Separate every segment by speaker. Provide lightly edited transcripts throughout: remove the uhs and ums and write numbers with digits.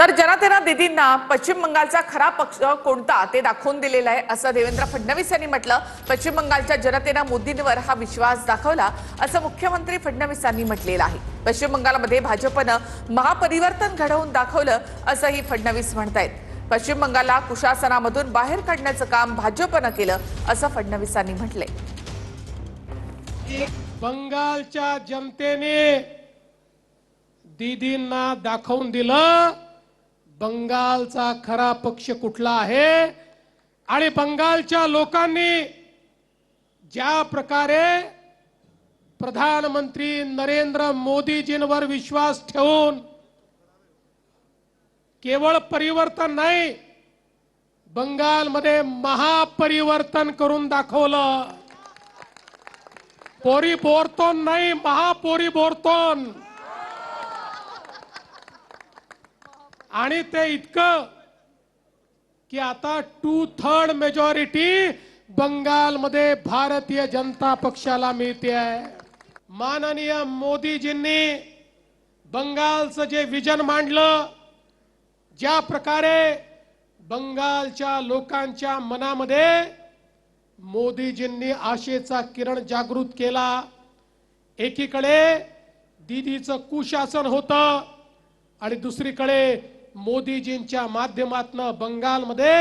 Speaker 1: तर जनतेनं दीदींना पश्चिम बंगालचा खरा पक्ष कोणता ते दाखवून दिलेला आहे असं देवेंद्र फडणवीस यांनी म्हटलं। पश्चिम बंगालच्या जनतेनं मोदींवर हा विश्वास दाखवला असं मुख्यमंत्री फडणवीसांनी म्हटलेलं आहे। पश्चिम बंगालमध्ये भाजपनं महापरिवर्तन घडवून दाखवलं असंही फडणवीस म्हणतायत। पश्चिम बंगालला कुशासनामधून बाहेर काढण्याचं काम भाजपनं केलं असं फडणवीसांनी म्हटलंय।
Speaker 2: बंगालच्या जनतेने दीदींना दाखवून दिलं बंगालचा खरा पक्ष कुठला आहे आणि बंगालच्या लोकांनी ज्या प्रकारे प्रधानमंत्री नरेंद्र मोदीजींवर विश्वास ठेवून केवळ परिवर्तन नाही बंगालमध्ये महापरिवर्तन करून दाखवलं। परिवर्तन नाही, महापरिवर्तन। आणि ते इतकं की आता 2/3 मेजॉरिटी बंगालमध्ये भारतीय जनता पक्षाला मिळते आहे। माननीय मोदीजींनी बंगालचं जे विजन मांडलं, ज्या प्रकारे बंगालच्या लोकांच्या मनामध्ये मोदीजींनी आशेचा किरण जागृत केला। एकीकडे दीदीचं कुशासन होतं आणि दुसरीकडे मोदीजींच्या माध्यमातून बंगालमध्ये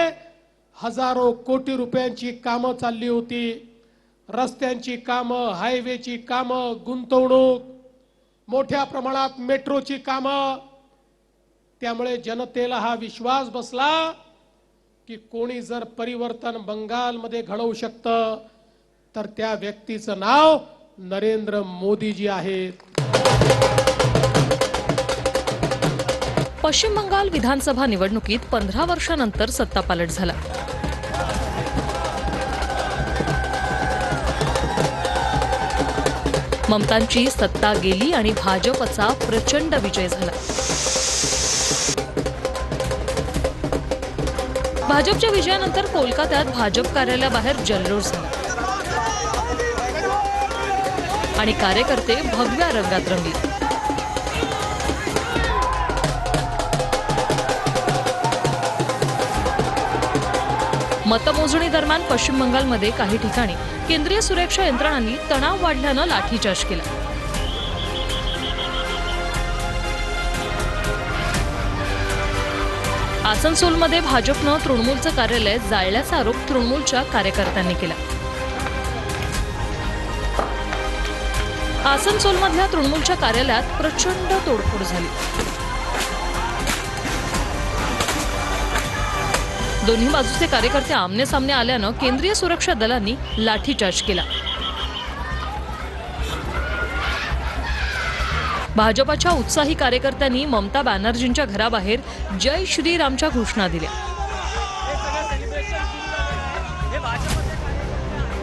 Speaker 2: हजारो कोटी रुपयांची कामं चालली होती। रस्त्यांची कामं, हायवेची कामं, गुंतवणूक, मोठ्या प्रमाणात मेट्रोची कामं। त्यामुळे जनतेला हा विश्वास बसला की कोणी जर परिवर्तन बंगालमध्ये घडवू शकतं तर त्या व्यक्तीचं नाव नरेंद्र मोदीजी आहेत।
Speaker 3: पश्चिम बंगाल विधानसभा निवडणुकीत 15 वर्षांनंतर सत्तापालट झाला। ममतांची सत्ता गेली आणि भाजपचा प्रचंड विजय झाला। भाजपच्या विजयानंतर कोलकात्यात भाजप कार्यालयाबाहेर जल्लोष झाला आणि कार्यकर्ते भगव्या रंगात रंगले। मतमोजणी दरम्यान पश्चिम बंगालमध्ये काही ठिकाणी केंद्रीय सुरक्षा यंत्रणांनी तणाव वाढल्यानं लाठीचार्ज केला। आसनसोलमध्ये भाजपनं तृणमूलचं कार्यालय जाळल्याचा आरोप तृणमूलच्या कार्यकर्त्यांनी केला। आसनसोलमधल्या तृणमूलच्या कार्यालयात प्रचंड तोडफोड झाली। दोन्ही बाजूचे कार्यकर्ते आमने सामने आल्यानं केंद्रीय सुरक्षा दलांनी लाठीचार्ज केला। भाजपच्या उत्साही कार्यकर्त्यांनी ममता बॅनर्जींच्या घराबाहेर जय श्रीरामच्या घोषणा दिल्या।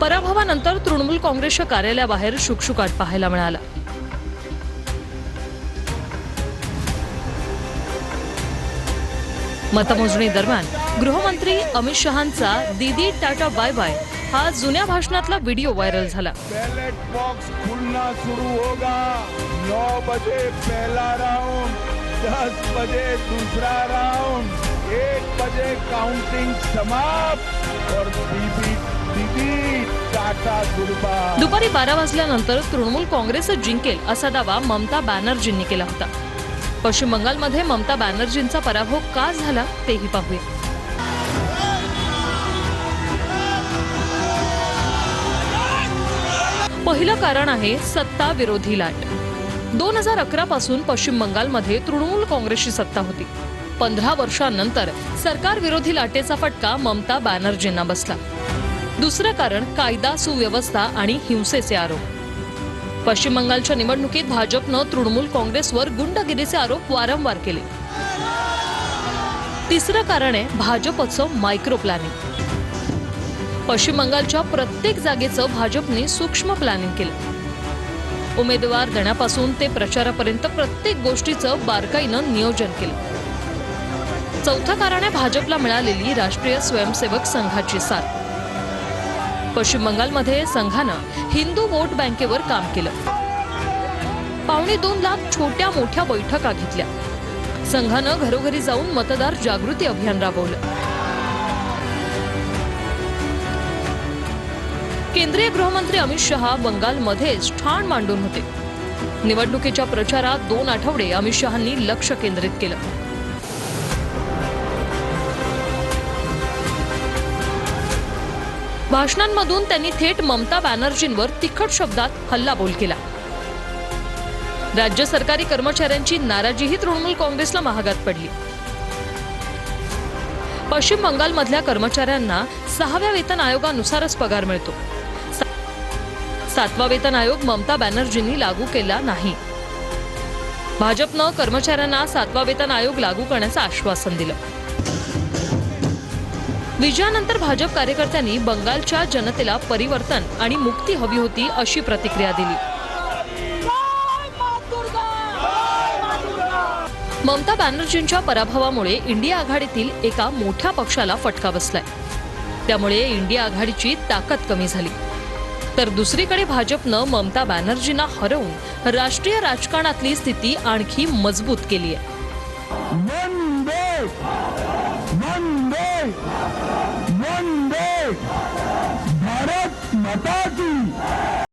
Speaker 3: पराभवानंतर तृणमूल काँग्रेसच्या कार्यालयाबाहेर शुकशुकाट पाहायला मिळाला। मतमोजणी दरम्यान गृहमंत्री अमित शहांचा दीदी टाटा बाय बाय हा जुन्या भाषणातला व्हिडिओ व्हायरल झाला।
Speaker 4: बैलेट बॉक्स खुलना शुरू होगा। 9 बजे पहला राउंड, 10 बजे दूसरा राउंड, 1 बजे काउंटिंग समाप्त और दीदी टाटा गुडबाय।
Speaker 3: दुपारी 12 वाजल्यानंतर तृणमूल काँग्रेसच जिंकेल असा दावा ममता बॅनर्जींनी केला होता। पश्चिम बंगालमध्ये ममता बॅनर्जींचा पराभव का झाला तेही पाहूया। पहिलं कारण आहे सत्ता विरोधी लाट। 2011 पासून पश्चिम बंगालमध्ये तृणमूल काँग्रेसची सत्ता होती। 15 वर्षांनंतर सरकार विरोधी लाटेचा फटका ममता बॅनर्जींना बसला। दुसरं कारण कायदा सुव्यवस्था आणि हिंसेचे आरोप। पश्चिम बंगालच्या निवडणुकीत भाजपनं तृणमूल काँग्रेसवर गुंडगिरीचे आरोप वारंवार केले। तिसरं कारण आहे भाजपचं मायक्रो प्लॅनिंग। पश्चिम बंगालच्या प्रत्येक जागेचं भाजपने सूक्ष्म प्लॅनिंग केलं। उमेदवार देण्यापासून ते प्रचारापर्यंत प्रत्येक गोष्टीचं बारकाईनं नियोजन केलं। चौथं कारण आहे भाजपला मिळालेली राष्ट्रीय स्वयंसेवक संघाची साथ। पश्चिम बंगालमध्ये संघानं हिंदू वोट बँकेवर काम केलं। 2.25 लाख छोट्या मोठ्या बैठका घेतल्या। संघानं घरोघरी जाऊन मतदार जागृती अभियान राबवलं. केंद्रीय गृहमंत्री अमित शहा बंगालमध्येच ठाण मांडून होते. निवडणुकीच्या प्रचारात 2 आठवडे अमित शहांनी लक्ष केंद्रित केलं. भाषणांमधून त्यांनी थेट ममता बॅनर्जींवर तिखट शब्दात हल्लाबोल केला. राज्य सरकारी कर्मचाऱ्यांची नाराजीही तृणमूल काँग्रेसला महागात पडली. पश्चिम बंगालमधल्या कर्मचाऱ्यांना 6व्या वेतन आयोगानुसारच पगार मिळतो. 7वा वेतन आयोग ममता बॅनर्जींनी लागू केला नाही. भाजपनं कर्मचाऱ्यांना 7वा वेतन आयोग लागू करण्याचं आश्वासन दिलं. विजयानंतर भाजप कार्यकर्त्यांनी बंगालच्या जनतेला परिवर्तन आणि मुक्ती हवी होती अशी प्रतिक्रिया दिली. ममता बॅनर्जींच्या पराभवामुळे इंडिया आघाडीतील एका मोठ्या पक्षाला फटका बसलाय. त्यामुळे इंडिया आघाडीची ताकद कमी झाली. तर दुसरीकडे भाजपनं ममता बॅनर्जींना हरवून राष्ट्रीय राजकारणातली स्थिती आणखी मजबूत केली आहे.
Speaker 4: भारत माता की